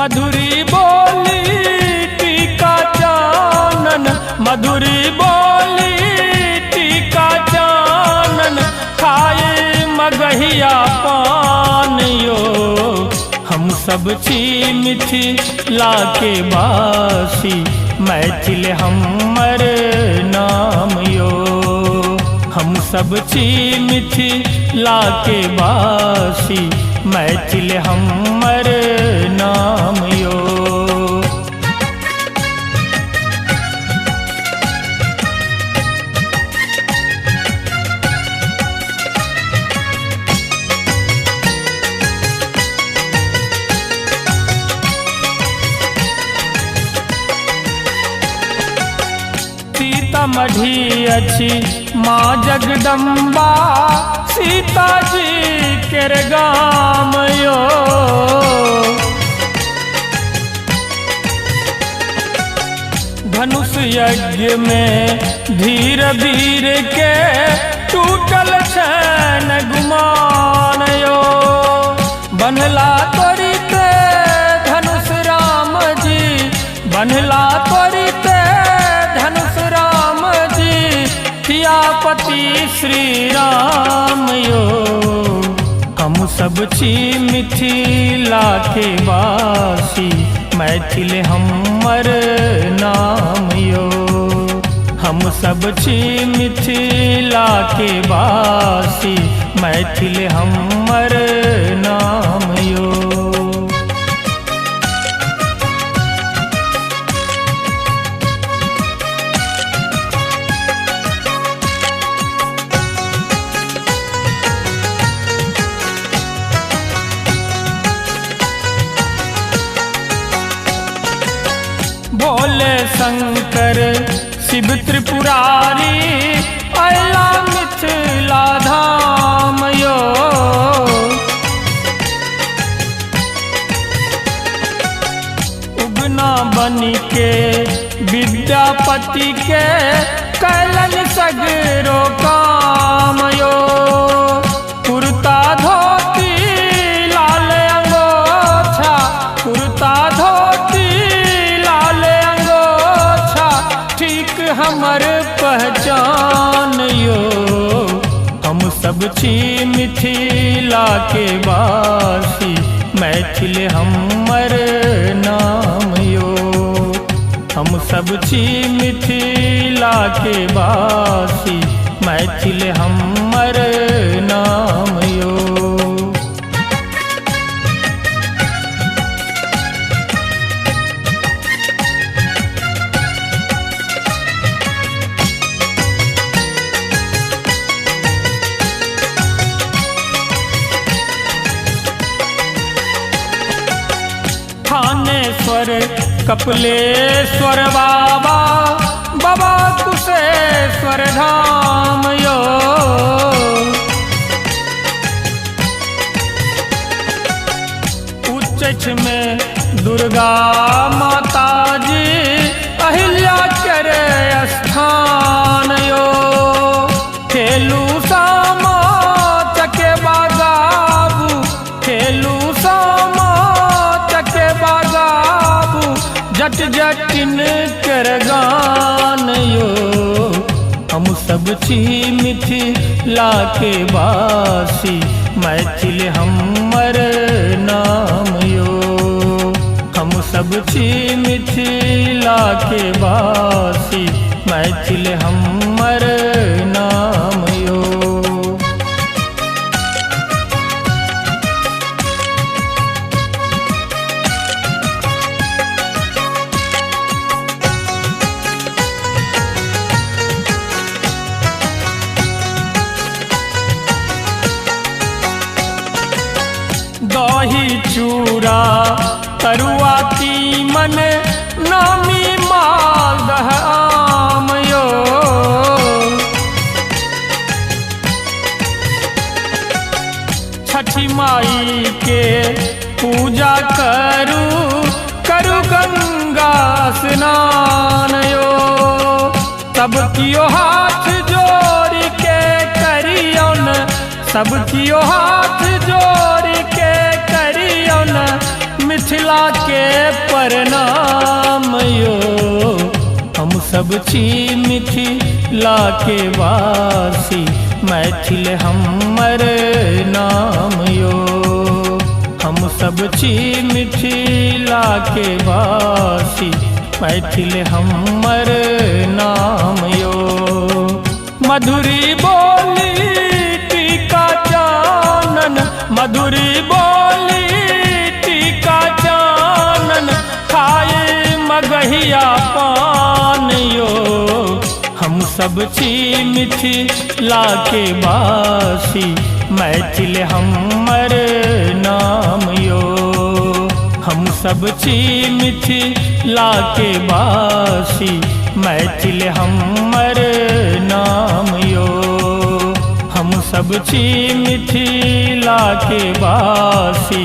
मधुरी बोली टीका चानन, मधुरी बोली टीका चानन, खाए मगहिया पान यो। हम सब छी मिथिला के वासी, मैथिल हमर नाम यो। हम सब छी मिथिला के वासी, मैथिल हमर नाम यो। सीतामढ़ी अछि माँ जगदम्बा, सीता जी केर गाम यो। धनुष यज्ञ में धीर वीर के टूटल छैन गुमान यो। बनला त्वरित धनुष राम जी, बनला त्वरित धनुष राम जी, सियापति श्री राम यो। हम सब छी मिथिला के वासी, मैथिल हमर नाम यो। हम सब छी मिथिला के वासी, मैथिल हमर नाम यो। भोले शंकर शिव त्रिपुरारी, अयला मिथिला धाम यो। उगना बनी के विद्यापति के, कैलन सगरो काम यो। कुर्ता धोती लाल अंगोछा, कुर्ता धोती हमर पहचान यो। हम सब छी मिथिला के वासी, मैथिल हमर नाम यो। हम सब छी मिथिला के वासी, मैथिल हमर नाम यो। थानेश्वर कपिलेश्वर बाबा, बाबा कुशेश्वर धाम यो। उच्चैठ में दुर्गा माता जी, अहिल्या के स्थान यो। खेलू सामा चकेबा गाबू, खेलू सामा चकेबा गाबू, जट जटिन कर गान यो। हम सब छी मिथिला के वासी, मैथिल हमर नाम यो। हम सब छी मिथिला के वासी, मैथिल हमर नाम यो। दही चूड़ा तरुआ तीमन, नामी मालदह आम यो। छठी माई के पूजा करू, करू गंगा स्नान यो। सब कियो हाथ जोड़ के करियो न, सब कियो हाथ जोड़ के करियो न, मिथिला के प्रणाम यो। हम सब छी मिथिला के वासी, मैथिल हमर नाम यो। हम सब छी मिथिला के वासी, मैथिल हमर नाम यो। मधुरी बोली टीका चानन, मधुरी बोली टीका चानन, खाए मगहिया पान यो। हम सब छी मिथिला के वासी, मैथिल हमर नाम यो। हम सब छी मिथिला के वासी, मैथिल हमर नाम यो। हम सब छी मिथिला के वासी,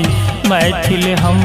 मैथिल हम